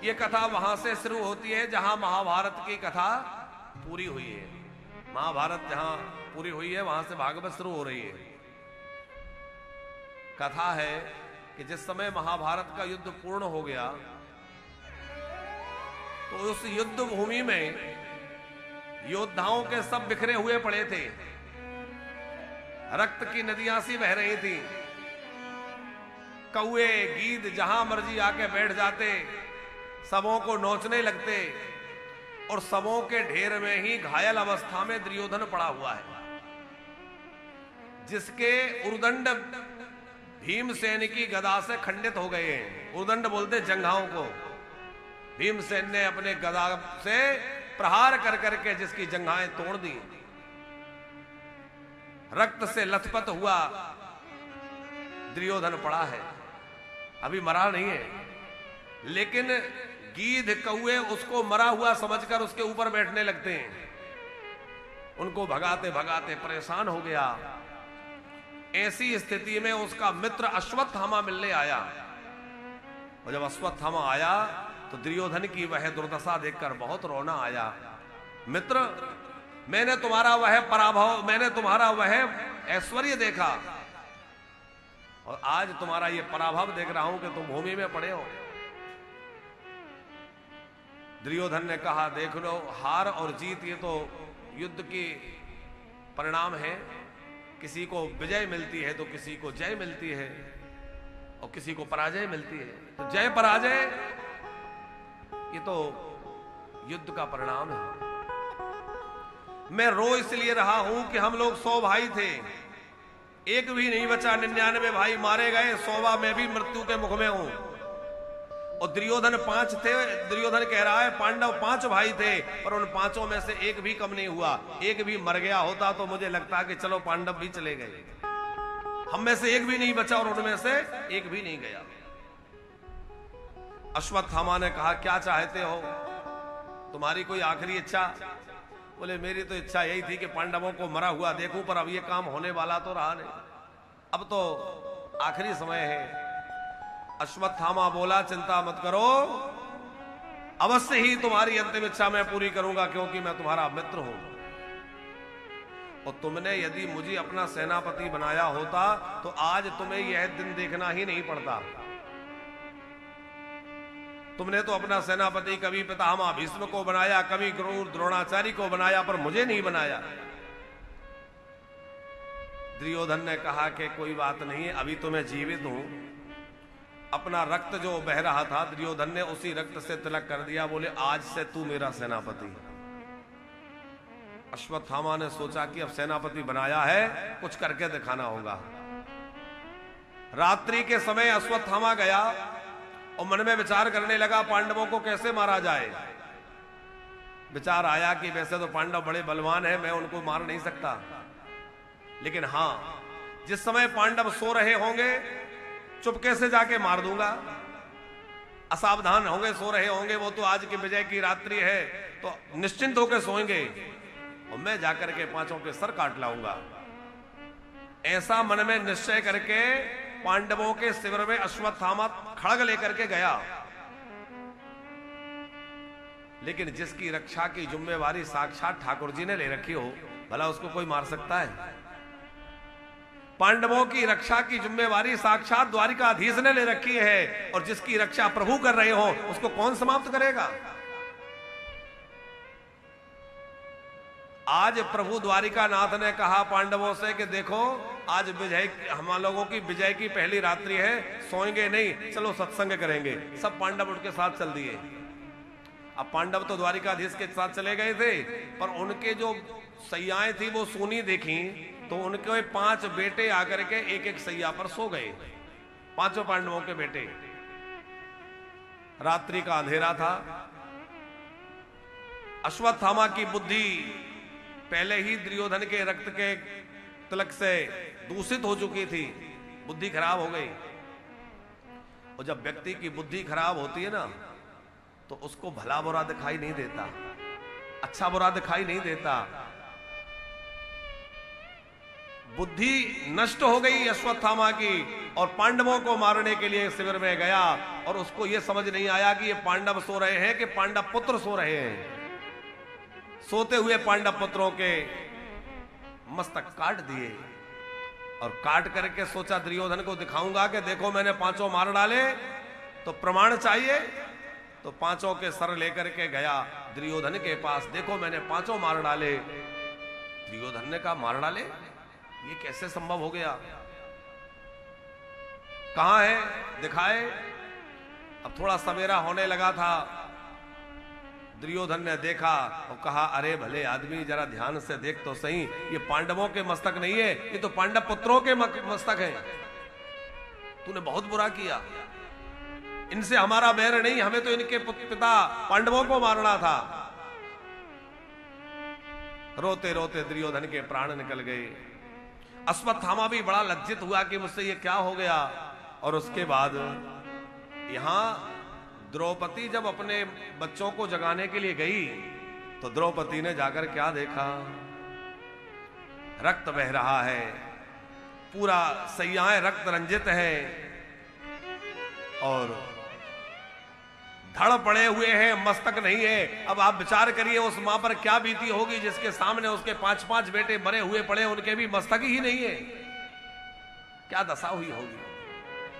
ये कथा वहां से शुरू होती है जहां महाभारत की कथा पूरी हुई है। महाभारत जहां पूरी हुई है वहां से भागवत शुरू हो रही है। कथा है कि जिस समय महाभारत का युद्ध पूर्ण हो गया तो उस युद्ध भूमि में योद्धाओं के सब बिखरे हुए पड़े थे। रक्त की नदियां सी बह रही थी। कौए गीद जहां मर्जी आके बैठ जाते, सबों को नोचने लगते और सबों के ढेर में ही घायल अवस्था में दुर्योधन पड़ा हुआ है, जिसके उर्दंड भीमसेन की गदा से खंडित हो गए हैं। उर्दंड बोलते जंघाओं को। भीमसेन ने अपने गदा से प्रहार कर करके जिसकी जंघाएं तोड़ दी। रक्त से लथपथ हुआ दुर्योधन पड़ा है, अभी मरा नहीं है, लेकिन गीध कौए उसको मरा हुआ समझकर उसके ऊपर बैठने लगते हैं। उनको भगाते भगाते परेशान हो गया। ऐसी स्थिति में उसका मित्र अश्वत्थामा मिलने आया, और जब अश्वत्थामा आया तो दुर्योधन की वह दुर्दशा देखकर बहुत रोना आया। मित्र, मैंने तुम्हारा वह पराभव, मैंने तुम्हारा वह ऐश्वर्य देखा, और आज तुम्हारा यह पराभव देख रहा हूं कि तुम भूमि में पड़े हो। दुर्योधन ने कहा, देख लो, हार और जीत ये तो युद्ध की परिणाम है। किसी को विजय मिलती है तो किसी को जय मिलती है, और किसी को पराजय मिलती है। तो जय पराजय ये तो युद्ध का परिणाम है। मैं रो इसलिए रहा हूं कि हम लोग 100 भाई थे, एक भी नहीं बचा। 99 भाई मारे गए, 100वां मैं भी मृत्यु के मुख में हूं। और दुर्योधन 5 थे। दुर्योधन कह रहा है पांडव 5 भाई थे, पर उन 5 में से एक भी कम नहीं हुआ। एक भी मर गया होता तो मुझे लगता कि चलो पांडव भी चले गए। हम में से एक भी नहीं बचा और उनमें से एक भी नहीं गया। अश्वत्थामा ने कहा, क्या चाहते हो, तुम्हारी कोई आखिरी इच्छा? बोले, मेरी तो इच्छा यही थी कि पांडवों को मरा हुआ देखूं, पर अब ये काम होने वाला तो रहा नहीं, अब तो आखिरी समय है। अश्वत्थामा बोला, चिंता मत करो, अवश्य ही तुम्हारी अंतिम इच्छा मैं पूरी करूंगा, क्योंकि मैं तुम्हारा मित्र हूं। और तुमने यदि मुझे अपना सेनापति बनाया होता तो आज तुम्हें यह दिन देखना ही नहीं पड़ता। तुमने तो अपना सेनापति कभी पितामह भीष्म को बनाया, कभी गुरु द्रोणाचार्य को बनाया, पर मुझे नहीं बनाया। दुर्योधन ने कहा कि कोई बात नहीं, अभी तो मैं जीवित हूं। अपना रक्त जो बह रहा था, दुर्योधन ने उसी रक्त से तिलक कर दिया। बोले, आज से तू मेरा सेनापति। अश्वत्थामा ने सोचा कि अब सेनापति बनाया है, कुछ करके दिखाना होगा। रात्रि के समय अश्वत्थामा गया और मन में विचार करने लगा, पांडवों को कैसे मारा जाए। विचार आया कि वैसे तो पांडव बड़े बलवान हैं, मैं उनको मार नहीं सकता, लेकिन हां, जिस समय पांडव सो रहे होंगे चुपके से जाके मार दूंगा। असावधान होंगे, सो रहे होंगे, वो तो आज की विजय की रात्रि है तो निश्चिंत होकर सोएंगे, और मैं जाकर के 5 के सर काट लाऊंगा। ऐसा मन में निश्चय करके पांडवों के शिविर में अश्वत्थामा खड़ग लेकर के गया। लेकिन जिसकी रक्षा की जिम्मेवारी साक्षात ठाकुर जी ने ले रखी हो, भला उसको कोई मार सकता है? पांडवों की रक्षा की जिम्मेवारी साक्षात द्वारिकाधीश ने ले रखी है, और जिसकी रक्षा प्रभु कर रहे हो उसको कौन समाप्त करेगा? आज प्रभु द्वारिकानाथ ने कहा पांडवों से कि देखो, आज विजय, हम लोगों की विजय की पहली रात्रि है, सोएंगे नहीं, चलो सत्संग करेंगे। सब पांडव उनके साथ चल दिए। अब पांडव तो द्वारिकाधीश के साथ चले गए थे, पर उनके जो सैयाएं थी वो सोनी देखी, तो उनके 5 बेटे आकर के एक एक सैया पर सो गए। 5 पांडवों के बेटे। रात्रि का अंधेरा था। अश्वत्थामा की बुद्धि पहले ही दुर्योधन के रक्त के तिलक से दूषित हो चुकी थी, बुद्धि खराब हो गई। और जब व्यक्ति की बुद्धि खराब होती है ना, तो उसको भला बुरा दिखाई नहीं देता, अच्छा बुरा दिखाई नहीं देता। बुद्धि नष्ट हो गई अश्वत्थामा की और पांडवों को मारने के लिए शिविर में गया और उसको यह समझ नहीं आया कि ये पांडव सो रहे हैं कि पांडव पुत्र सो रहे हैं। सोते हुए पांडव पुत्रों के मस्तक काट दिए और काट करके सोचा दुर्योधन को दिखाऊंगा कि देखो मैंने पांचों मार डाले, तो प्रमाण चाहिए। तो पांचों के सर लेकर के गया दुर्योधन के पास, देखो मैंने पांचों मार डाले। दुर्योधन ने कहा मार डाले, ये कैसे संभव हो गया, कहां है, दिखाए। अब थोड़ा सवेरा होने लगा था, दुर्योधन ने देखा और कहा अरे भले आदमी जरा ध्यान से देख तो सही, ये पांडवों के मस्तक नहीं है, ये तो पांडव पुत्रों के मस्तक हैं। तूने बहुत बुरा किया, इनसे हमारा बैर नहीं, हमें तो इनके पिता पांडवों को मारना था। रोते रोते दुर्योधन के प्राण निकल गए। अश्वत्थामा भी बड़ा लज्जित हुआ कि मुझसे ये क्या हो गया। और उसके बाद यहां द्रौपदी जब अपने बच्चों को जगाने के लिए गई तो द्रौपदी ने जाकर क्या देखा, रक्त बह रहा है, पूरा सैयाएं रक्त रंजित है और धड़ पड़े हुए हैं, मस्तक नहीं है। अब आप विचार करिए उस मां पर क्या बीती होगी जिसके सामने उसके 5-5 बेटे मरे हुए पड़े, उनके भी मस्तक ही नहीं है, क्या दशा हुई होगी।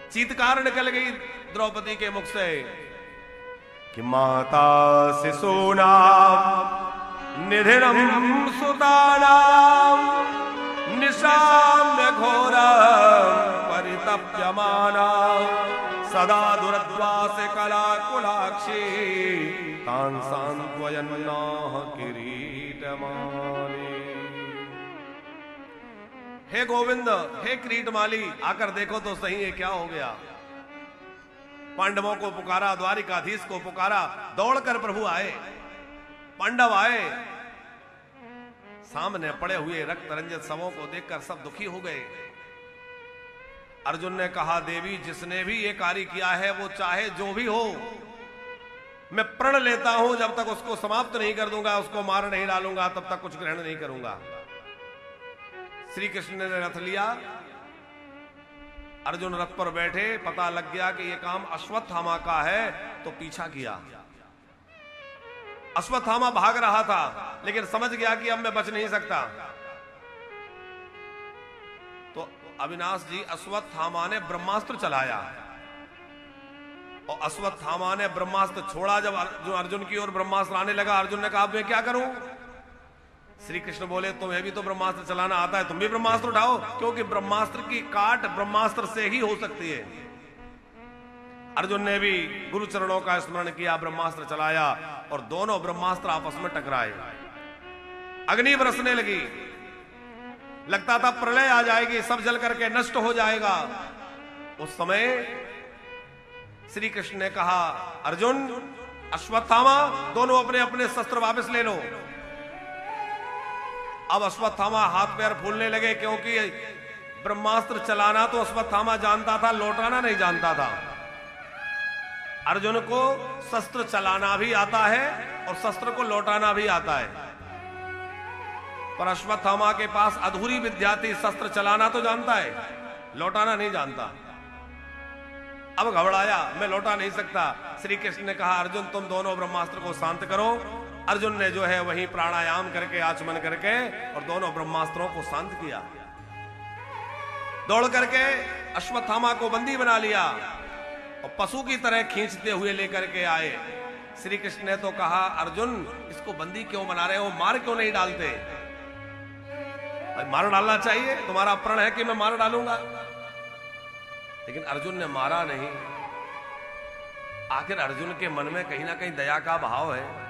चीत्कार निकल गई द्रौपदी के मुख से कि माता शिशूनाम निधिरम सुतानाम निशाम्य घोरा परितप्यमाना सदा दुरद्वास कला कुलाक्षी तान सांत्वयन्नाह किरीटमाली। हे गोविंद, हे किरीटमाली, आकर देखो तो सही है क्या हो गया। पांडवों को पुकारा, द्वारिकाधीश को पुकारा, दौड़कर प्रभु आए, पांडव आए, सामने पड़े हुए रक्त रंजित शवों को देखकर सब दुखी हो गए। अर्जुन ने कहा देवी जिसने भी ये कार्य किया है वो चाहे जो भी हो, मैं प्रण लेता हूं जब तक उसको समाप्त नहीं कर दूंगा, उसको मार नहीं डालूंगा, तब तक कुछ ग्रहण नहीं करूंगा। श्री कृष्ण ने रथ लिया, अर्जुन रथ पर बैठे, पता लग गया कि यह काम अश्वत्थामा का है तो पीछा किया। अश्वत्थामा भाग रहा था लेकिन समझ गया कि अब मैं बच नहीं सकता। तो अविनाश जी, अश्वत्थामा ने ब्रह्मास्त्र चलाया और अश्वत्थामा ने ब्रह्मास्त्र छोड़ा। जब अर्जुन की ओर ब्रह्मास्त्र आने लगा, अर्जुन ने कहा अब मैं क्या करूं। श्री कृष्ण बोले तुम्हें भी तो ब्रह्मास्त्र चलाना आता है, तुम भी ब्रह्मास्त्र उठाओ, क्योंकि ब्रह्मास्त्र की काट ब्रह्मास्त्र से ही हो सकती है। अर्जुन ने भी गुरु चरणों का स्मरण किया, ब्रह्मास्त्र चलाया और दोनों ब्रह्मास्त्र आपस में टकराए, अग्नि बरसने लगी, लगता था प्रलय आ जाएगी, सब जल करके नष्ट हो जाएगा। उस समय श्री कृष्ण ने कहा अर्जुन, अश्वत्थामा, दोनों अपने अपने शस्त्र वापस ले लो। अब अश्वत्थामा हाथ पैर फूलने लगे, क्योंकि ब्रह्मास्त्र चलाना तो अश्वत्थामा जानता था, लौटाना नहीं जानता था। अर्जुन को शस्त्र चलाना भी आता है और शस्त्र को लौटाना भी आता है, पर अश्वत्थामा के पास अधूरी विद्या थी, शस्त्र चलाना तो जानता है, लौटाना नहीं जानता। अब घबराया, मैं लौटा नहीं सकता। श्री कृष्ण ने कहा अर्जुन तुम दोनों ब्रह्मास्त्र को शांत करो। अर्जुन ने जो है वही प्राणायाम करके, आचमन करके और दोनों ब्रह्मास्त्रों को शांत किया। दौड़ करके अश्वत्थामा को बंदी बना लिया और पशु की तरह खींचते हुए लेकर के आए। श्री कृष्ण ने तो कहा अर्जुन इसको बंदी क्यों बना रहे हो, मार क्यों नहीं डालते। मार डालना चाहिए, तुम्हारा प्रण है कि मैं मार डालूंगा, लेकिन अर्जुन ने मारा नहीं। आखिर अर्जुन के मन में कहीं ना कहीं दया का भाव है।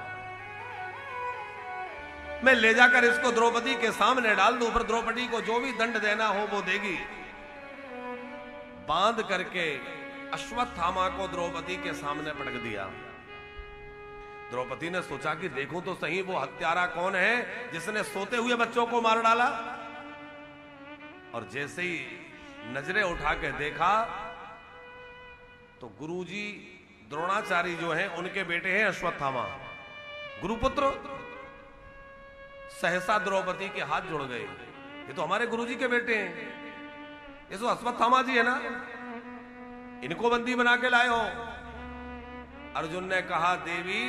मैं ले जाकर इसको द्रौपदी के सामने डाल दूं, फिर द्रौपदी को जो भी दंड देना हो वो देगी। बांध करके अश्वत्थामा को द्रौपदी के सामने पटक दिया। द्रौपदी ने सोचा कि देखूं तो सही वो हत्यारा कौन है जिसने सोते हुए बच्चों को मार डाला। और जैसे ही नजरें उठा के देखा तो गुरुजी द्रोणाचार्य जो हैं उनके बेटे हैं अश्वत्थामा, गुरुपुत्र। सहसा द्रौपदी के हाथ जुड़ गए, ये तो हमारे गुरुजी के बेटे हैं, ये तो अश्वत्थामा जी है ना, इनको बंदी बना के लाए हो। अर्जुन ने कहा देवी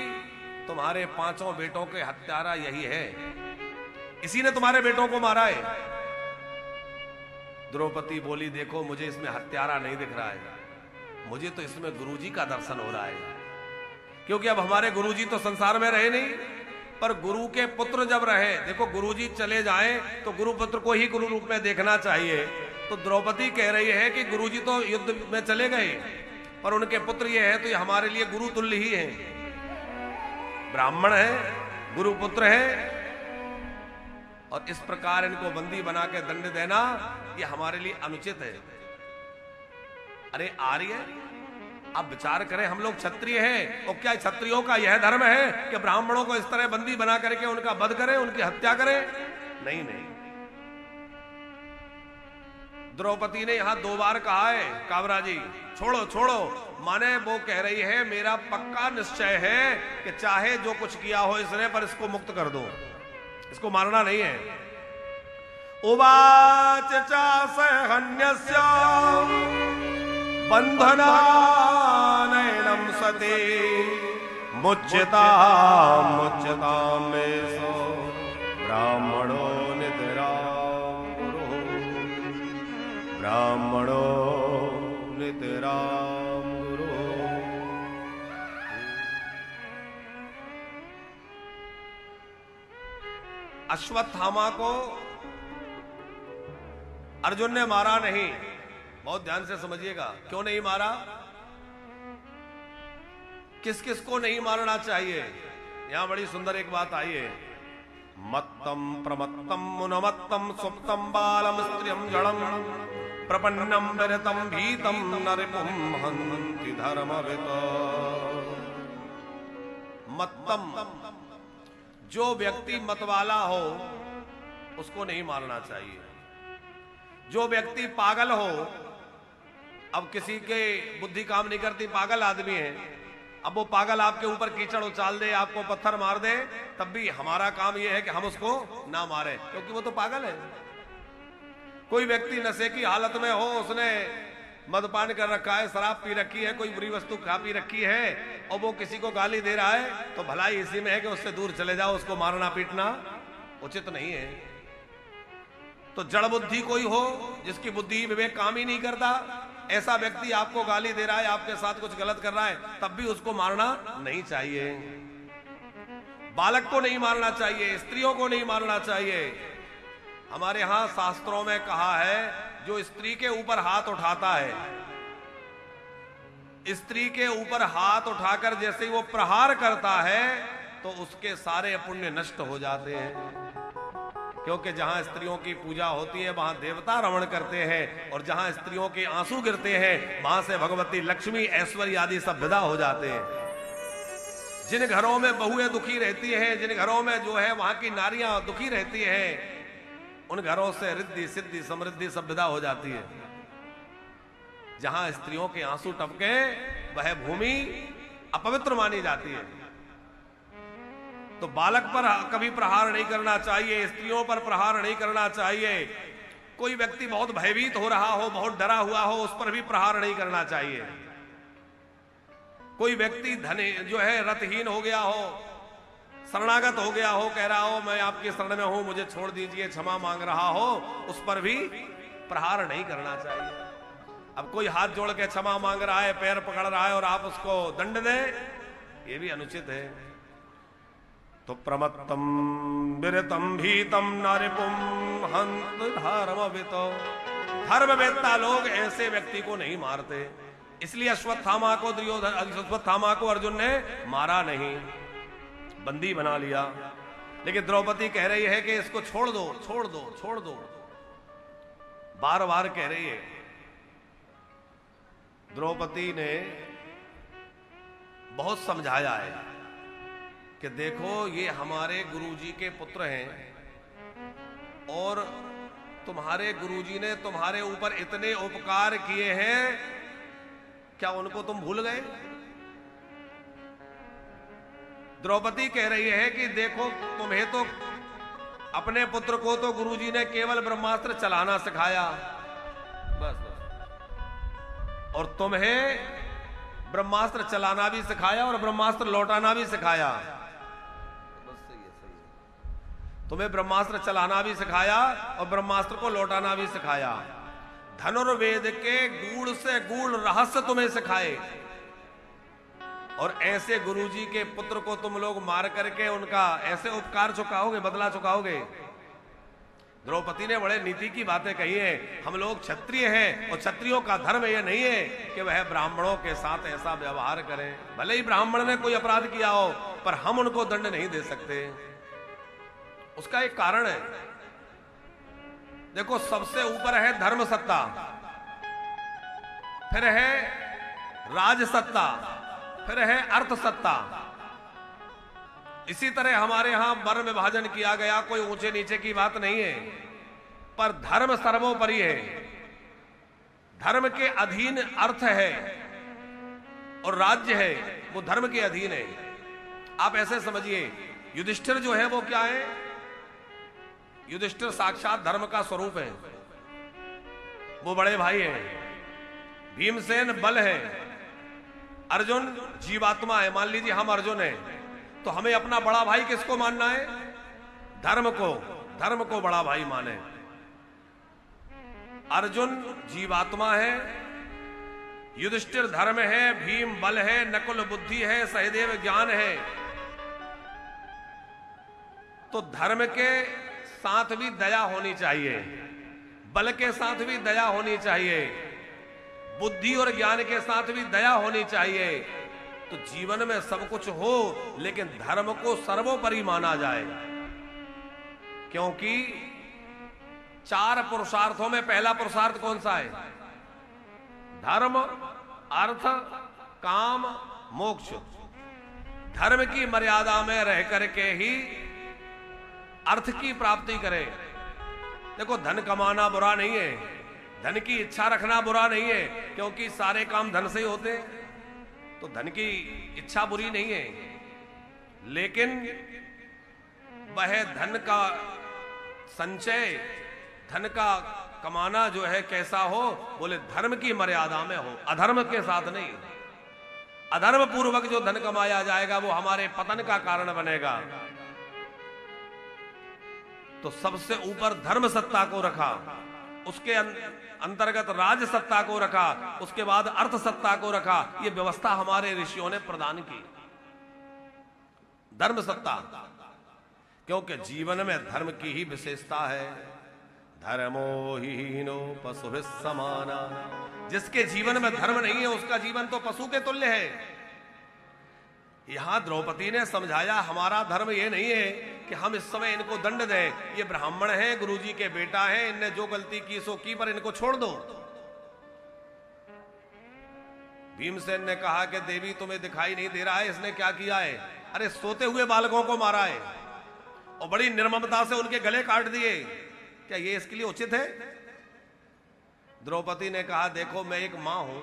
तुम्हारे 5 बेटों के हत्यारा यही है, इसी ने तुम्हारे बेटों को मारा है। द्रौपदी बोली देखो मुझे इसमें हत्यारा नहीं दिख रहा है, मुझे तो इसमें गुरुजी का दर्शन हो रहा है। क्योंकि अब हमारे गुरुजी तो संसार में रहे नहीं, पर गुरु के पुत्र जब रहे, देखो गुरुजी चले जाएं तो गुरु पुत्र को ही गुरु रूप में देखना चाहिए। तो द्रौपदी कह रही है कि गुरुजी तो युद्ध में चले गए, पर उनके पुत्र ये है तो ये हमारे लिए गुरु तुल्य ही है, ब्राह्मण है, गुरु पुत्र है, और इस प्रकार इनको बंदी बना के दंड देना ये हमारे लिए अनुचित है। अरे आर्य अब विचार करें, हम लोग क्षत्रिय हैं, और क्या क्षत्रियों का यह धर्म है कि ब्राह्मणों को इस तरह बंदी बना करके उनका वध करें, उनकी हत्या करें? नहीं नहीं। द्रौपदी ने यहां 2 बार कहा है काबरा जी छोड़ो छोड़ो, माने वो कह रही है मेरा पक्का निश्चय है कि चाहे जो कुछ किया हो इसने, पर इसको मुक्त कर दो, इसको मारना नहीं है। उवाच चासहन्यस्य बंधनानयनम सते मुच्यताम मेषो ब्राह्मणो नितराम गुरु, ब्राह्मणो नितराम गुरु। अश्वत्थामा को अर्जुन ने मारा नहीं, बहुत ध्यान से समझिएगा। क्यों नहीं मारा, किस किस को नहीं मारना चाहिए? यहां बड़ी सुंदर एक बात आई है। मत्तम प्रमत्तम मुनमत्तम सुप्तम बालम स्त्रियम जड़म प्रपन्नम विरतम भीतम नरिपुम हन्ति धर्मवित। मत्तम, जो व्यक्ति मतवाला हो उसको नहीं मारना चाहिए। जो व्यक्ति पागल हो, अब किसी के बुद्धि काम नहीं करती, पागल आदमी है, अब वो पागल आपके ऊपर कीचड़ उछाल दे, आपको पत्थर मार दे, तब भी हमारा काम ये है कि हम उसको ना मारे, क्योंकि वो तो पागल है। कोई व्यक्ति नशे की हालत में हो, उसने मदपान कर रखा है, शराब पी रखी है, कोई बुरी वस्तु खा पी रखी है, और वो किसी को गाली दे रहा है, तो भलाई इसी में है कि उससे दूर चले जाओ, उसको मारना पीटना उचित नहीं है। तो जड़ बुद्धि कोई हो, जिसकी बुद्धि विवेक काम ही नहीं करता, ऐसा व्यक्ति आपको गाली दे रहा है, आपके साथ कुछ गलत कर रहा है, तब भी उसको मारना नहीं चाहिए। बालक को नहीं मारना चाहिए, स्त्रियों को नहीं मारना चाहिए। हमारे यहां शास्त्रों में कहा है जो स्त्री के ऊपर हाथ उठाता है, स्त्री के ऊपर हाथ उठाकर जैसे ही वो प्रहार करता है तो उसके सारे पुण्य नष्ट हो जाते हैं। क्योंकि जहां स्त्रियों की पूजा होती है वहां देवता रमण करते हैं, और जहां स्त्रियों के आंसू गिरते हैं वहां से भगवती लक्ष्मी ऐश्वर्य आदि सब विदा हो जाते हैं। जिन घरों में बहुएं दुखी रहती हैं, जिन घरों में जो है वहां की नारियां दुखी रहती हैं, उन घरों से रिद्धि सिद्धि समृद्धि सब विदा हो जाती है। जहां स्त्रियों के आंसू टपके वह भूमि अपवित्र मानी जाती है। तो बालक पर कभी प्रहार नहीं करना चाहिए, स्त्रियों पर प्रहार नहीं करना चाहिए। कोई व्यक्ति बहुत भयभीत हो रहा हो, बहुत डरा हुआ हो, उस पर भी प्रहार नहीं करना चाहिए। कोई व्यक्ति धने जो है रतहीन हो गया हो, शरणागत हो गया हो, कह रहा हो मैं आपकी शरण में हूं, मुझे छोड़ दीजिए, क्षमा मांग रहा हो, उस पर भी प्रहार नहीं करना चाहिए। अब कोई हाथ जोड़ के क्षमा मांग रहा है, पैर पकड़ रहा है, और आप उसको दंड दें, ये भी अनुचित है। तो प्रमत्तम विरतम भीतम नरिपुम हन्त धर्मवितो। धर्मवेत्ता लोग ऐसे व्यक्ति को नहीं मारते, इसलिए अश्वत्थामा को अर्जुन ने मारा नहीं, बंदी बना लिया। लेकिन द्रौपदी कह रही है कि इसको छोड़ दो छोड़ दो छोड़ दो, बार बार कह रही है। द्रौपदी ने बहुत समझाया है कि देखो ये हमारे गुरुजी के पुत्र हैं, और तुम्हारे गुरुजी ने तुम्हारे ऊपर इतने उपकार किए हैं, क्या उनको तुम भूल गए? द्रौपदी कह रही है कि देखो तुम्हें तो अपने पुत्र को तो गुरुजी ने केवल ब्रह्मास्त्र चलाना सिखाया, बस बस, और तुम्हें ब्रह्मास्त्र चलाना भी सिखाया और ब्रह्मास्त्र लौटाना भी सिखाया। बस सही है। तुम्हें ब्रह्मास्त्र चलाना भी सिखाया और ब्रह्मास्त्र को लौटाना भी सिखाया। धनुर्वेद के गूढ़ से गूढ़ रहस्य तुम्हें सिखाए, और ऐसे गुरुजी के पुत्र को तुम लोग मार करके उनका ऐसे उपकार चुकाओगे, बदला चुकाओगे। द्रौपदी ने बड़े नीति की बातें कही हैं। हम लोग क्षत्रिय हैं और क्षत्रियों का धर्म यह नहीं है कि वह ब्राह्मणों के साथ ऐसा व्यवहार करें। भले ही ब्राह्मण ने कोई अपराध किया हो, पर हम उनको दंड नहीं दे सकते। उसका एक कारण है। देखो, सबसे ऊपर है धर्म सत्ता, फिर है राज सत्ता, फिर है अर्थ सत्ता। इसी तरह हमारे यहां वर्ण विभाजन किया गया, कोई ऊंचे नीचे की बात नहीं है, पर धर्म सर्वोपरि है। धर्म के अधीन अर्थ है और राज्य है, वो धर्म के अधीन है। आप ऐसे समझिए, युधिष्ठिर जो है वो क्या है? युधिष्ठिर साक्षात धर्म का स्वरूप है, वो बड़े भाई हैं। भीमसेन बल है, अर्जुन जीवात्मा है। मान लीजिए हम अर्जुन हैं, तो हमें अपना बड़ा भाई किसको मानना है? धर्म को। धर्म को बड़ा भाई माने। अर्जुन जीवात्मा है, युधिष्ठिर धर्म है, भीम बल है, नकुल बुद्धि है, सहदेव ज्ञान है। तो धर्म के साथ भी दया होनी चाहिए, बल के साथ भी दया होनी चाहिए, बुद्धि और ज्ञान के साथ भी दया होनी चाहिए। तो जीवन में सब कुछ हो, लेकिन धर्म को सर्वोपरि माना जाए। क्योंकि 4 पुरुषार्थों में पहला पुरुषार्थ कौन सा है? धर्म, अर्थ, काम, मोक्ष। धर्म की मर्यादा में रह करके ही अर्थ की प्राप्ति करें। देखो, धन कमाना बुरा नहीं है, धन की इच्छा रखना बुरा नहीं है, क्योंकि सारे काम धन से ही होते हैं, तो धन की इच्छा बुरी नहीं है। लेकिन वह धन का संचय, धन का कमाना जो है कैसा हो? बोले धर्म की मर्यादा में हो, अधर्म के साथ नहीं। अधर्म पूर्वक जो धन कमाया जाएगा वो हमारे पतन का कारण बनेगा। तो सबसे ऊपर धर्म सत्ता को रखा, उसके अंतर्गत राज सत्ता को रखा, उसके बाद अर्थ सत्ता को रखा। यह व्यवस्था हमारे ऋषियों ने प्रदान की, धर्म सत्ता। क्योंकि जीवन में धर्म की ही विशेषता है। धर्मो हीनो पशु समाना। जिसके जीवन में धर्म नहीं है, उसका जीवन तो पशु के तुल्य है। यहां द्रौपदी ने समझाया, हमारा धर्म यह नहीं है कि हम इस समय इनको दंड दें। ये ब्राह्मण हैं, गुरुजी के बेटा हैं, इनने जो गलती की सो की, पर इनको छोड़ दो। भीमसेन ने कहा कि देवी तुम्हें दिखाई नहीं दे रहा है इसने क्या किया है? अरे सोते हुए बालकों को मारा है और बड़ी निर्ममता से उनके गले काट दिए। क्या ये इसके लिए उचित है? द्रौपदी ने कहा, देखो मैं एक मां हूं।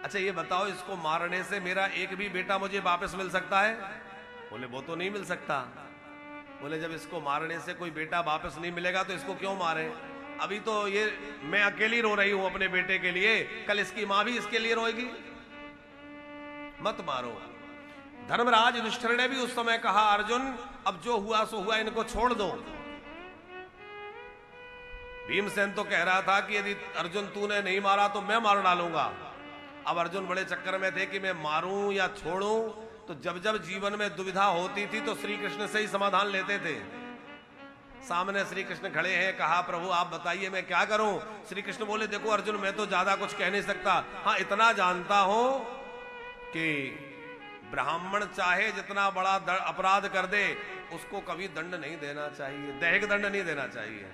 अच्छा ये बताओ, इसको मारने से मेरा एक भी बेटा मुझे वापस मिल सकता है? बोले वो तो नहीं मिल सकता। बोले जब इसको मारने से कोई बेटा वापस नहीं मिलेगा तो इसको क्यों मारे? अभी तो ये मैं अकेली रो रही हूं अपने बेटे के लिए, कल इसकी मां भी इसके लिए रोएगी। मत मारो। धर्मराज युधिष्ठिर ने भी उस समय कहा, अर्जुन अब जो हुआ सो हुआ, इनको छोड़ दो। भीमसेन तो कह रहा था कि यदि अर्जुन तूने नहीं मारा तो मैं मार डालूंगा। अब अर्जुन बड़े चक्कर में थे कि मैं मारूं या छोड़ूं। तो जब जब जीवन में दुविधा होती थी तो श्री कृष्ण से ही समाधान लेते थे। सामने श्री कृष्ण खड़े हैं, कहा प्रभु आप बताइए मैं क्या करूं? श्री कृष्ण बोले, देखो अर्जुन मैं तो ज्यादा कुछ कह नहीं सकता, हाँ इतना जानता हूं कि ब्राह्मण चाहे जितना बड़ा अपराध कर दे उसको कभी दंड नहीं देना चाहिए, दैहिक दंड नहीं देना चाहिए।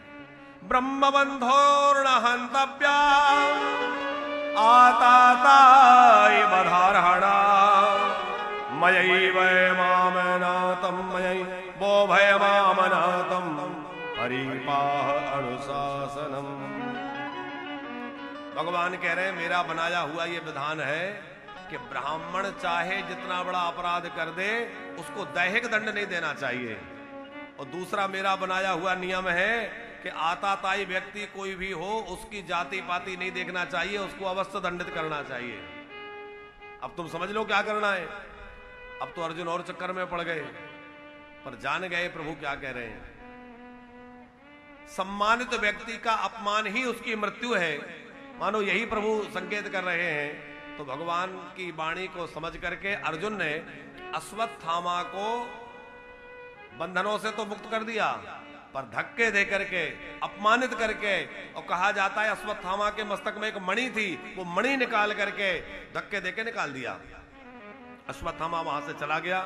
ब्रह्मबंधोर्न हंतव्या आताताय बधारहणा मयैव मामनातं मयि वो भयमामनातं हरिपाह अनुशासनम। भगवान कह रहे हैं मेरा बनाया हुआ ये विधान है कि ब्राह्मण चाहे जितना बड़ा अपराध कर दे उसको दैहिक दंड नहीं देना चाहिए, और दूसरा मेरा बनाया हुआ नियम है कि आताताई व्यक्ति कोई भी हो, उसकी जाति पाति नहीं देखना चाहिए, उसको अवश्य दंडित करना चाहिए। अब तुम समझ लो क्या करना है। अब तो अर्जुन और चक्कर में पड़ गए, पर जान गए प्रभु क्या कह रहे हैं। सम्मानित व्यक्ति का अपमान ही उसकी मृत्यु है, मानो यही प्रभु संकेत कर रहे हैं। तो भगवान की वाणी को समझ करके अर्जुन ने अश्वत्थामा को बंधनों से तो मुक्त कर दिया, पर धक्के दे करके, अपमानित करके, और कहा जाता है अश्वत्थामा के मस्तक में एक मणि थी, वो मणि निकाल करके धक्के देके निकाल दिया। अश्वत्थामा वहां से चला गया।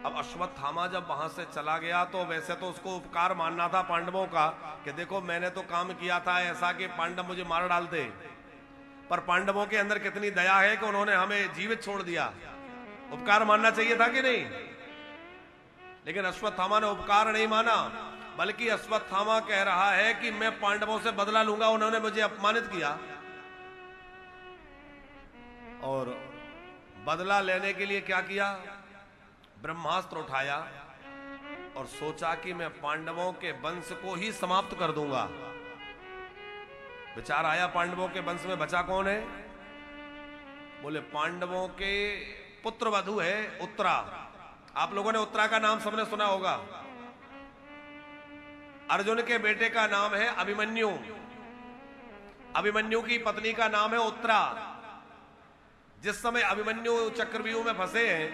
अब अश्वत्थामा जब वहां से चला गया तो वैसे तो उसको उपकार मानना था पांडवों का, कि देखो मैंने तो काम किया था ऐसा कि पांडव मुझे मार डालते, पर पांडवों के अंदर कितनी दया है कि उन्होंने हमें जीवित छोड़ दिया। उपकार मानना चाहिए था कि नहीं? लेकिन अश्वत्थामा ने उपकार नहीं माना, बल्कि अश्वत्थामा कह रहा है कि मैं पांडवों से बदला लूंगा, उन्होंने मुझे अपमानित किया। और बदला लेने के लिए क्या किया? ब्रह्मास्त्र उठाया और सोचा कि मैं पांडवों के वंश को ही समाप्त कर दूंगा। विचार आया पांडवों के वंश में बचा कौन है? बोले पांडवों के पुत्र वधु है उत्तरा। आप लोगों ने उत्तरा का नाम सबने सुना होगा। अर्जुन के बेटे का नाम है अभिमन्यु, अभिमन्यु की पत्नी का नाम है उत्तरा। जिस समय अभिमन्यु चक्रव्यूह में फंसे हैं,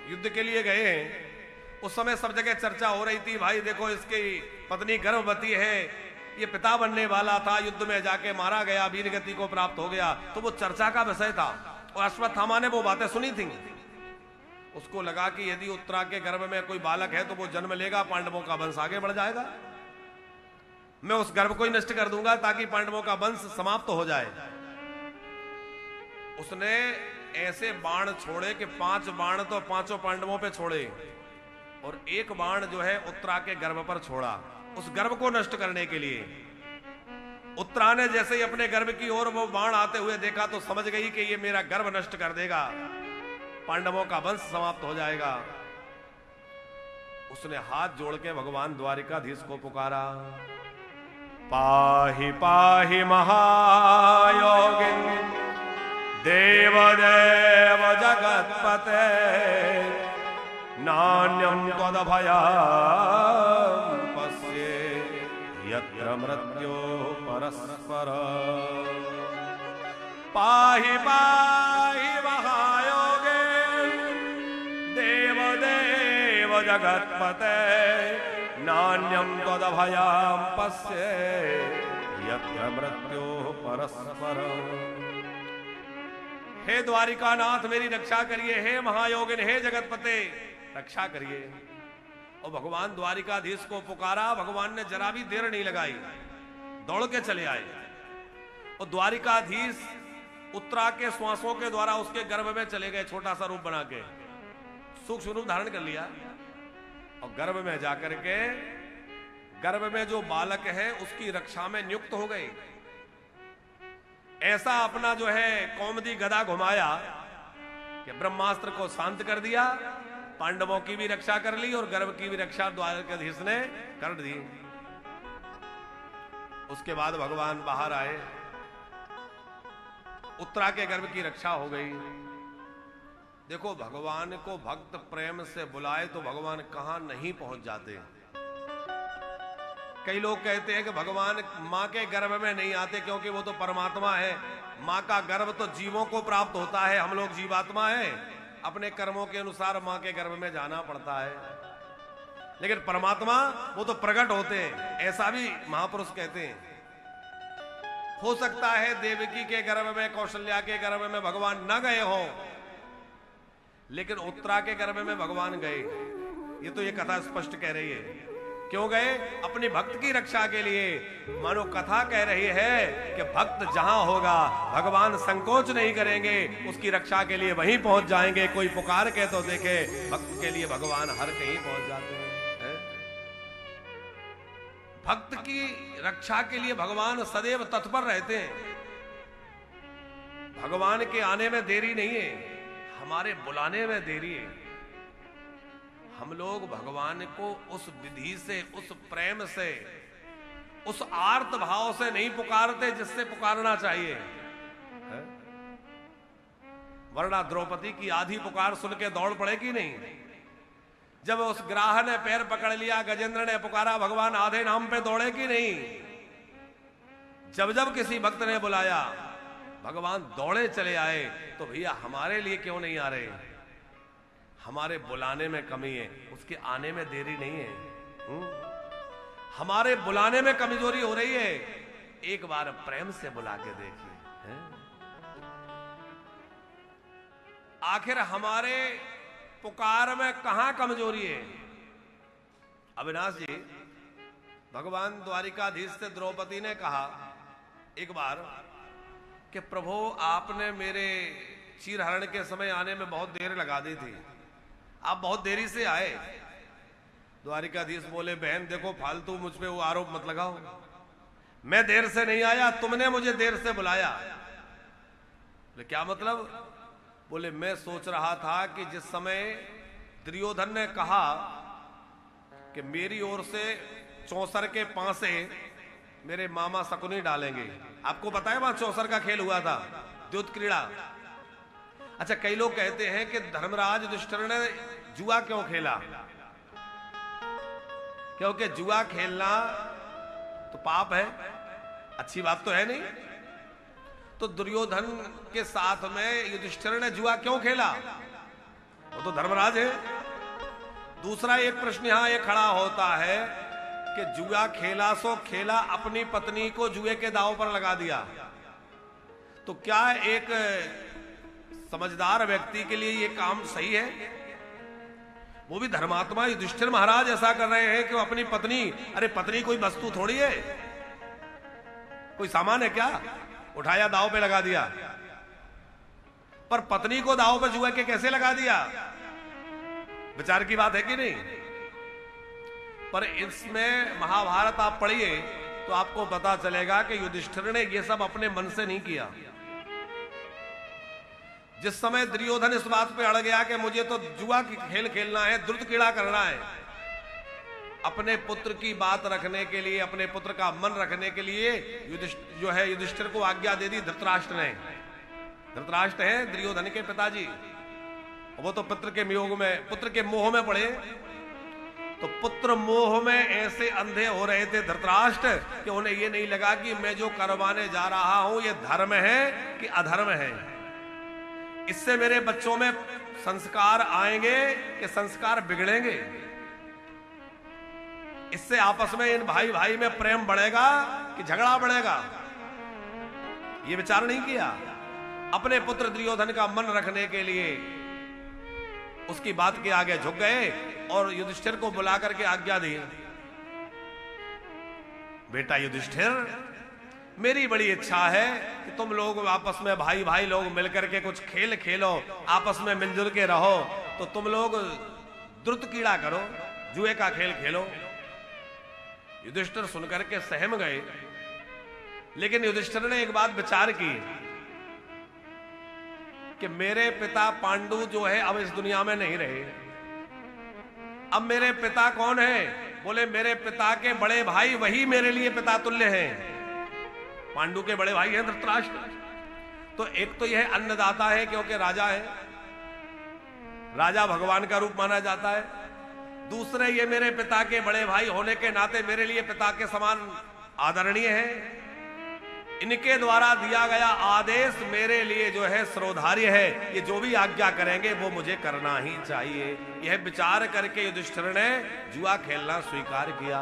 युद्ध के लिए गए हैं, उस समय सब जगह चर्चा हो रही थी, भाई देखो इसकी पत्नी गर्भवती है, ये पिता बनने वाला था, युद्ध में जाके मारा गया, वीरगति को प्राप्त हो गया। तो वो चर्चा का विषय था और अश्वत्थामा ने वो बातें सुनी थी। उसको लगा कि यदि उत्तरा के गर्भ में कोई बालक है तो वो जन्म लेगा, पांडवों का वंश आगे बढ़ जाएगा, मैं उस गर्भ को ही नष्ट कर दूंगा ताकि पांडवों का वंश समाप्त हो जाए। उसने ऐसे बाण छोड़े कि 5 बाण तो 5 पांडवों पे छोड़े और एक बाण जो है उत्तरा के गर्भ पर छोड़ा, उस गर्भ को नष्ट करने के लिए। उत्तरा ने जैसे ही अपने गर्भ की ओर वो बाण आते हुए देखा तो समझ गई कि ये मेरा गर्भ नष्ट कर देगा, पांडवों का वंश समाप्त हो जाएगा। उसने हाथ जोड़ के भगवान द्वारिकाधीश को पुकारा, पाहि पाहि महायोगिन देवदेव जगत्पते नान्यं त्वदभयं पश्ये यत्र मृत्योः परस्पर। पाहि पाहि महायोगे देवदेव जगत्पते नान्यं त्वदभयं पश्ये यत्र मृत्योः परस्पर। हे द्वारिकानाथ मेरी रक्षा करिए, हे महायोगिन, हे जगतपते रक्षा करिए। और भगवान द्वारिकाधीश को पुकारा। भगवान ने जरा भी देर नहीं लगाई, दौड़ के चले आए और द्वारिकाधीश उत्तरा के श्वासों के द्वारा उसके गर्भ में चले गए। छोटा सा रूप बना के सूक्ष्म रूप धारण कर लिया और गर्भ में जाकर के गर्भ में जो बालक है उसकी रक्षा में नियुक्त हो गए। ऐसा अपना जो है कौमदी गदा घुमाया कि ब्रह्मास्त्र को शांत कर दिया, पांडवों की भी रक्षा कर ली और गर्भ की भी रक्षा द्वारकाधीश ने कर दी। उसके बाद भगवान बाहर आए, उत्तरा के गर्भ की रक्षा हो गई। देखो भगवान को भक्त प्रेम से बुलाए तो भगवान कहां नहीं पहुंच जाते। कई लोग कहते हैं कि भगवान मां के गर्भ में नहीं आते क्योंकि वो तो परमात्मा है। मां का गर्भ तो जीवों को प्राप्त होता है, हम लोग जीवात्मा हैं, अपने कर्मों के अनुसार मां के गर्भ में जाना पड़ता है। लेकिन परमात्मा वो तो प्रकट होते हैं, ऐसा भी महापुरुष कहते हैं। हो सकता है देवकी के गर्भ में, कौशल्या के गर्भ में भगवान न गए हों, लेकिन उत्तरा के गर्भ में भगवान गए। ये तो ये कथा स्पष्ट कह रही है। क्यों गए? अपनी भक्त की रक्षा के लिए। मानो कथा कह रही है कि भक्त जहां होगा भगवान संकोच नहीं करेंगे, उसकी रक्षा के लिए वहीं पहुंच जाएंगे। कोई पुकार के तो देखे, भक्त के लिए भगवान हर कहीं पहुंच जाते हैं। भक्त की रक्षा के लिए भगवान सदैव तत्पर रहते हैं। भगवान के आने में देरी नहीं है, हमारे बुलाने में देरी है। हम लोग भगवान को उस विधि से, उस प्रेम से, उस आर्त भाव से नहीं पुकारते जिससे पुकारना चाहिए। वरना द्रौपदी की आधी पुकार सुन के दौड़ पड़ेगी नहीं। जब उस ग्राह ने पैर पकड़ लिया, गजेंद्र ने पुकारा भगवान आधे नाम पे दौड़ेगी नहीं। जब जब किसी भक्त ने बुलाया भगवान दौड़े चले आए। तो भैया हमारे लिए क्यों नहीं आ रहे? हमारे बुलाने में कमी है, उसके आने में देरी नहीं है। हमारे बुलाने में कमजोरी हो रही है। एक बार प्रेम से बुला के देखिए। आखिर हमारे पुकार में कहां कमजोरी है? अविनाश जी, भगवान द्वारिकाधीश से द्रौपदी ने कहा एक बार कि प्रभु आपने मेरे चीरहरण के समय आने में बहुत देर लगा दी थी, आप बहुत देरी से आए। द्वारिकाधीश बोले बहन देखो फालतू मुझ पे वो आरोप मत लगाओ, मैं देर से नहीं आया, तुमने मुझे देर से बुलाया। बोले क्या मतलब? बोले मैं सोच रहा था कि जिस समय दुर्योधन ने कहा कि मेरी ओर से चौसर के पांसे मेरे मामा शकुनी डालेंगे, आपको पता है वहां चौसर का खेल हुआ था, द्युत क्रीड़ा। अच्छा, कई लोग कहते हैं कि धर्मराज युधिष्ठिर ने जुआ क्यों खेला? क्योंकि जुआ खेलना तो पाप है, अच्छी बात तो है नहीं। तो दुर्योधन के साथ में युधिष्ठिर ने जुआ क्यों खेला? वो तो धर्मराज है। दूसरा एक प्रश्न यहां ये खड़ा होता है कि जुआ खेला सो खेला, अपनी पत्नी को जुए के दांव पर लगा दिया। तो क्या एक समझदार व्यक्ति के लिए ये काम सही है? वो भी धर्मात्मा युधिष्ठिर महाराज ऐसा कर रहे हैं कि वो अपनी पत्नी, अरे पत्नी कोई वस्तु थोड़ी है, कोई सामान है क्या? उठाया दांव पे लगा दिया। पर पत्नी को दांव पे जुए के कैसे लगा दिया? विचार की बात है कि नहीं? पर इसमें महाभारत आप पढ़िए तो आपको पता चलेगा कि युधिष्ठिर ने यह सब अपने मन से नहीं किया। जिस समय दुर्योधन इस बात पे अड़ गया कि मुझे तो जुआ की खेल खेलना है, द्रुत क्रीड़ा करना है, अपने पुत्र की बात रखने के लिए, अपने पुत्र का मन रखने के लिए युधिष्ठिर को आज्ञा दे दी धृतराष्ट्र ने। धृतराष्ट्र है दुर्योधन के पिताजी, वो तो पुत्र के वियोग में, पुत्र के मोह में पड़े। तो पुत्र मोह में ऐसे अंधे हो रहे थे धृतराष्ट्र कि उन्हें ये नहीं लगा कि मैं जो करवाने जा रहा हूं ये धर्म है कि अधर्म है, इससे मेरे बच्चों में संस्कार आएंगे कि संस्कार बिगड़ेंगे, इससे आपस में इन भाई भाई में प्रेम बढ़ेगा कि झगड़ा बढ़ेगा, ये विचार नहीं किया। अपने पुत्र दुर्योधन का मन रखने के लिए उसकी बात के आगे झुक गए और युधिष्ठिर को बुला करके आज्ञा दी, बेटा युधिष्ठिर, मेरी बड़ी इच्छा है कि तुम लोग आपस में भाई भाई लोग मिलकर के कुछ खेल खेलो, आपस में मिलजुल के रहो। तो तुम लोग द्रुत क्रीड़ा करो, जुए का खेल खेलो। युधिष्ठिर सुनकर के सहम गए, लेकिन युधिष्ठिर ने एक बात विचार की कि मेरे पिता पांडु जो है अब इस दुनिया में नहीं रहे, अब मेरे पिता कौन है? बोले मेरे पिता के बड़े भाई, वही मेरे लिए पिता तुल्य हैं। पांडु के बड़े भाई हैं धृतराष्ट्र। तो एक तो यह अन्नदाता है क्योंकि राजा है, राजा भगवान का रूप माना जाता है। दूसरे ये मेरे पिता के बड़े भाई होने के नाते मेरे लिए पिता के समान आदरणीय है। इनके द्वारा दिया गया आदेश मेरे लिए जो है श्रोधार्य है, ये जो भी आज्ञा करेंगे वो मुझे करना ही चाहिए। यह विचार करके युधिष्ठिर ने जुआ खेलना स्वीकार किया।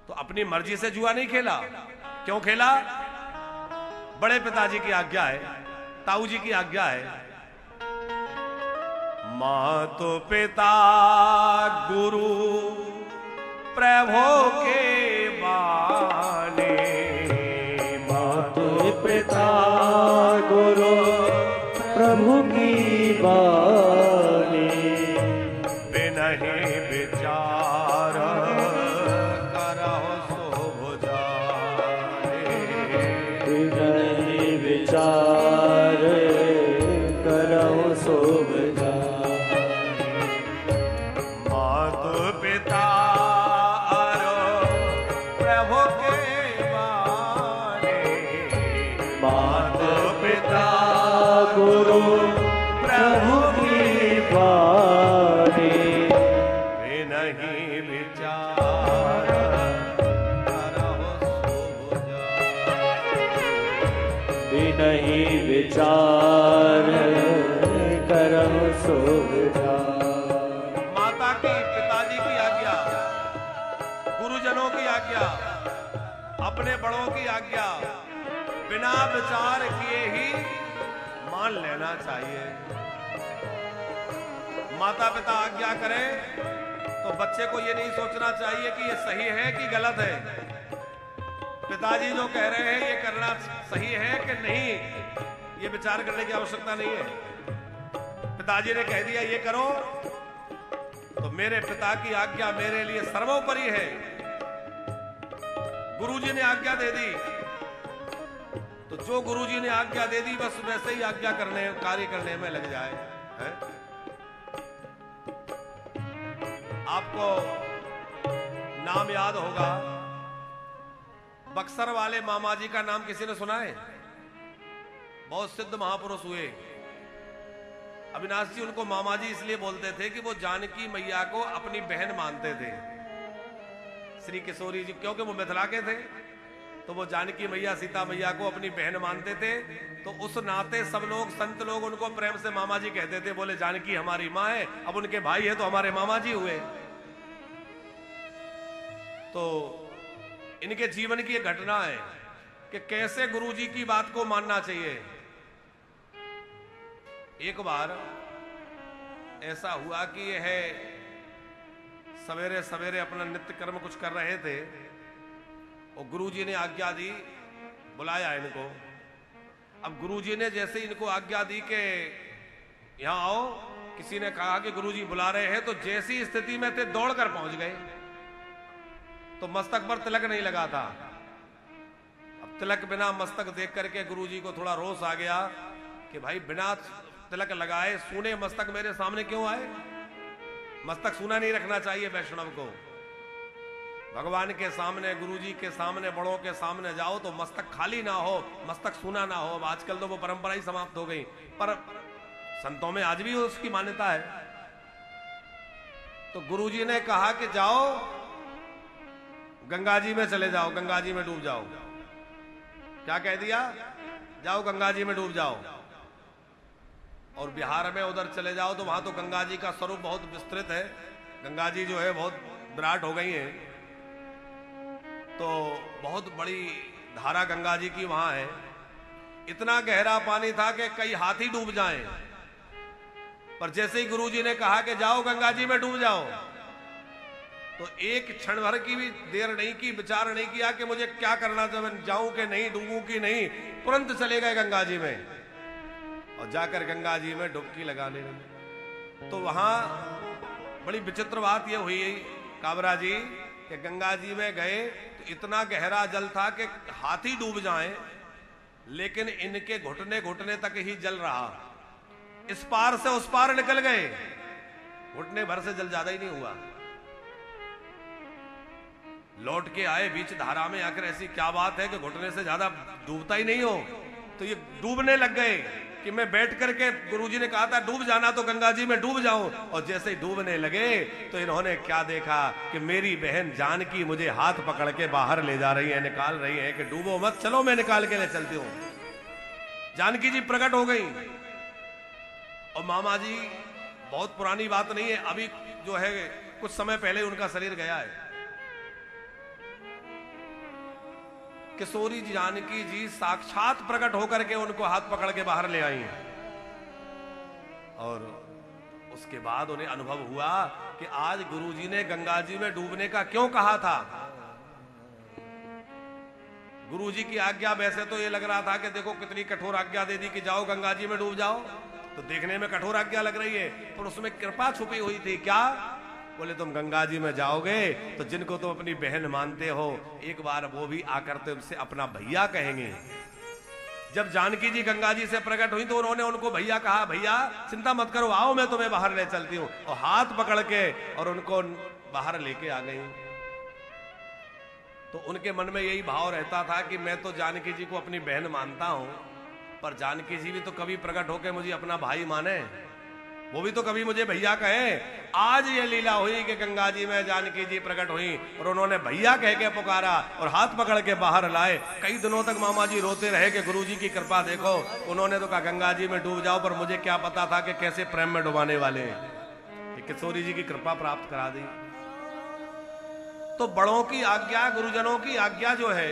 तो अपनी मर्जी से जुआ नहीं खेला। क्यों खेला? बड़े पिताजी की आज्ञा है, ताऊ जी की आज्ञा है। मातो पिता गुरु प्रभु के बाने, मातो पिता गुरु प्रभु की बानी, बिनहि विचार करहु शोभ जाने, बिनहि विचार करहु शोभ जाने। अपने बड़ों की आज्ञा बिना विचार किए ही मान लेना चाहिए। माता पिता आज्ञा करें तो बच्चे को यह नहीं सोचना चाहिए कि यह सही है कि गलत है। पिताजी जो कह रहे हैं ये करना सही है कि नहीं, ये विचार करने की आवश्यकता नहीं है। पिताजी ने कह दिया ये करो, तो मेरे पिता की आज्ञा मेरे लिए सर्वोपरि है। गुरुजी ने आज्ञा दे दी तो जो गुरुजी ने आज्ञा दे दी बस वैसे ही आज्ञा करने, कार्य करने में लग जाए है? आपको नाम याद होगा, बक्सर वाले मामा जी का नाम किसी ने सुना है? बहुत सिद्ध महापुरुष हुए। अविनाश जी उनको मामा जी इसलिए बोलते थे कि वो जानकी मैया को अपनी बहन मानते थे। श्री किशोरी जी क्योंकि वो मिथिला के थे, तो वो जानकी मैया सीता मैया को अपनी बहन मानते थे। तो उस नाते सब लोग, संत लोग उनको प्रेम से मामा जी कहते थे। बोले जानकी हमारी माँ है, अब उनके भाई है तो हमारे मामा जी हुए। तो इनके जीवन की एक घटना है कि कैसे गुरुजी की बात को मानना चाहिए। एक बार ऐसा हुआ कि यह सवेरे सवेरे अपना नित्य कर्म कुछ कर रहे थे और गुरुजी ने आज्ञा दी, बुलाया इनको। अब गुरुजी ने जैसे इनको आज्ञा दी कि यहां आओ, किसी ने कहा कि गुरुजी बुला रहे हैं, तो जैसी स्थिति में थे दौड़ कर पहुंच गए। तो मस्तक पर तिलक नहीं लगा था। अब तिलक बिना मस्तक देख करके गुरुजी को थोड़ा रोष आ गया कि भाई बिना तिलक लगाए सूने मस्तक मेरे सामने क्यों आए? मस्तक सूना नहीं रखना चाहिए वैष्णव को। भगवान के सामने, गुरुजी के सामने, बड़ों के सामने जाओ तो मस्तक खाली ना हो, मस्तक सूना ना हो। अब आजकल तो वो परंपरा ही समाप्त हो गई, पर संतों में आज भी उसकी मान्यता है। तो गुरुजी ने कहा कि जाओ गंगा जी में चले जाओ, गंगा जी में डूब जाओ। क्या कह दिया? जाओ गंगा जी में डूब जाओ। और बिहार में उधर चले जाओ तो वहां तो गंगा जी का स्वरूप बहुत विस्तृत है। गंगा जी जो है बहुत विराट हो गई है, तो बहुत बड़ी धारा गंगा जी की वहां है। इतना गहरा पानी था कि कई हाथी डूब जाएं। पर जैसे ही गुरुजी ने कहा कि जाओ गंगा जी में डूब जाओ, तो एक क्षण भर की भी देर नहीं की, विचार नहीं किया कि मुझे क्या करना चाहिए, जाऊं कि नहीं, डूबूं कि नहीं। तुरंत चले गए गंगा जी में और जाकर गंगा जी में डुबकी लगाने लगे। तो वहां बड़ी विचित्र बात यह हुई काबरा जी कि गंगा जी में गए तो इतना गहरा जल था कि हाथी डूब जाएं, लेकिन इनके घुटने घुटने तक ही जल रहा। इस पार से उस पार निकल गए, घुटने भर से जल ज्यादा ही नहीं हुआ। लौट के आए बीच धारा में आकर, ऐसी क्या बात है कि घुटने से ज्यादा डूबता ही नहीं हो? तो ये डूबने लग गए कि मैं बैठ करके, गुरुजी ने कहा था डूब जाना तो गंगा जी में डूब जाऊं। और जैसे ही डूबने लगे तो इन्होंने क्या देखा कि मेरी बहन जानकी मुझे हाथ पकड़ के बाहर ले जा रही है, निकाल रही है कि डूबो मत, चलो मैं निकाल के ले चलती हूं। जानकी जी प्रकट हो गई। और मामा जी, बहुत पुरानी बात नहीं है, अभी जो है कुछ समय पहले उनका शरीर गया है। किशोरी जी, जानकी जी साक्षात प्रकट होकर के उनको हाथ पकड़ के बाहर ले आई हैं। और उसके बाद उन्हें अनुभव हुआ कि आज गुरुजी ने गंगा जी में डूबने का क्यों कहा था। गुरुजी की आज्ञा वैसे तो ये लग रहा था कि देखो कितनी कठोर आज्ञा दे दी कि जाओ गंगा जी में डूब जाओ, तो देखने में कठोर आज्ञा लग रही है, पर उसमें कृपा छुपी हुई थी। क्या? बोले तुम गंगा जी में जाओगे तो जिनको तुम अपनी बहन मानते हो, एक बार वो भी आकर तुमसे अपना भैया कहेंगे। जब जानकी जी गंगा जी से प्रकट हुई तो उन्होंने उनको भैया कहा, भैया चिंता मत करो, आओ मैं तुम्हें बाहर ले चलती हूँ। और हाथ पकड़ के और उनको बाहर लेके आ गई। तो उनके मन में यही भाव रहता था कि मैं तो जानकी जी को अपनी बहन मानता हूं, पर जानकी जी भी तो कभी प्रकट होकर मुझे अपना भाई माने, वो भी तो कभी मुझे भैया कहे। आज ये लीला हुई कि गंगा जी में जानकी जी प्रकट हुई और उन्होंने भैया कह के पुकारा और हाथ पकड़ के बाहर लाए। कई दिनों तक मामा जी रोते रहे कि गुरुजी की कृपा देखो, उन्होंने तो कहा गंगा जी में डूब जाओ, पर मुझे क्या पता था कि कैसे प्रेम में डुबाने वाले हैं। किशोरी जी की कृपा प्राप्त करा दी। तो बड़ों की आज्ञा, गुरुजनों की आज्ञा जो है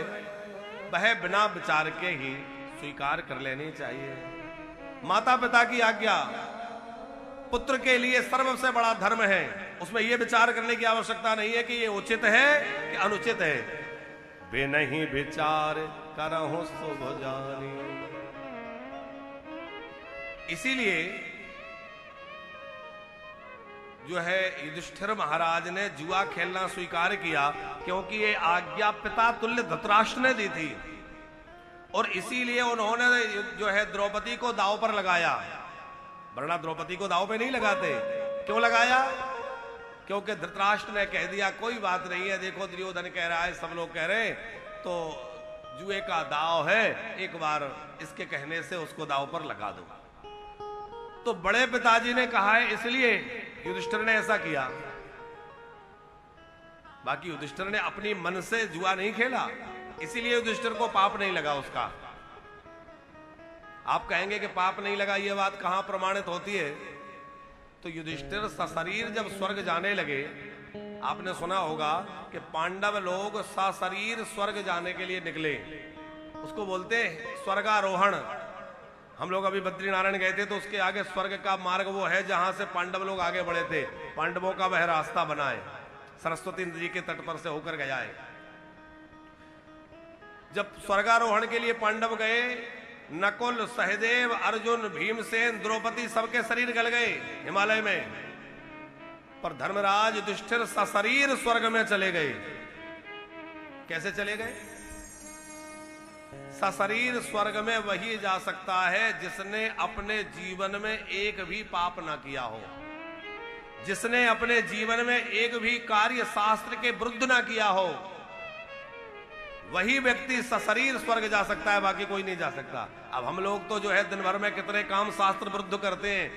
वह बिना विचार के ही स्वीकार कर लेनी चाहिए। माता पिता की आज्ञा पुत्र के लिए सबसे बड़ा धर्म है, उसमें यह विचार करने की आवश्यकता नहीं है कि ये उचित है कि अनुचित है। वे नहीं विचार करहु शुभ जानी। इसीलिए जो है युधिष्ठिर महाराज ने जुआ खेलना स्वीकार किया, क्योंकि ये आज्ञा पिता तुल्य धृतराष्ट्र ने दी थी, और इसीलिए उन्होंने जो है द्रौपदी को दांव पर लगाया, वरना द्रौपदी को दांव पे नहीं लगाते। क्यों लगाया? क्योंकि धृतराष्ट्र ने कह दिया कोई बात नहीं है, देखो दुर्योधन कह रहा है, सब लोग कह रहे हैं, तो जुए का दांव है, एक बार इसके कहने से उसको दांव पर लगा दो। तो बड़े पिताजी ने कहा है, इसलिए युधिष्ठिर ने ऐसा किया। बाकी युधिष्ठिर ने अपनी मन से जुआ नहीं खेला, इसीलिए युधिष्ठिर को पाप नहीं लगा उसका। आप कहेंगे कि पाप नहीं लगा, यह बात कहां प्रमाणित होती है? तो युधिष्ठिर सशरीर जब स्वर्ग जाने लगे, आपने सुना होगा कि पांडव लोग सशरीर स्वर्ग जाने के लिए निकले, उसको बोलते हैं स्वर्गारोहण। हम लोग अभी बद्रीनारायण गए थे, तो उसके आगे स्वर्ग का मार्ग वो है जहां से पांडव लोग आगे बढ़े थे, पांडवों का वह रास्ता बना है, सरस्वती नदी के तट पर से होकर गया है। जब स्वर्गारोहण के लिए पांडव गए, नकुल, सहदेव, अर्जुन, भीमसेन, द्रौपदी सबके शरीर गल गए हिमालय में, पर धर्मराज युधिष्ठिर सशरीर स्वर्ग में चले गए। कैसे चले गए? सशरीर स्वर्ग में वही जा सकता है जिसने अपने जीवन में एक भी पाप ना किया हो, जिसने अपने जीवन में एक भी कार्य शास्त्र के विरुद्ध ना किया हो, वही व्यक्ति सशरीर स्वर्ग जा सकता है, बाकी कोई नहीं जा सकता। अब हम लोग तो जो है दिन भर में कितने काम शास्त्र विरुद्ध करते हैं,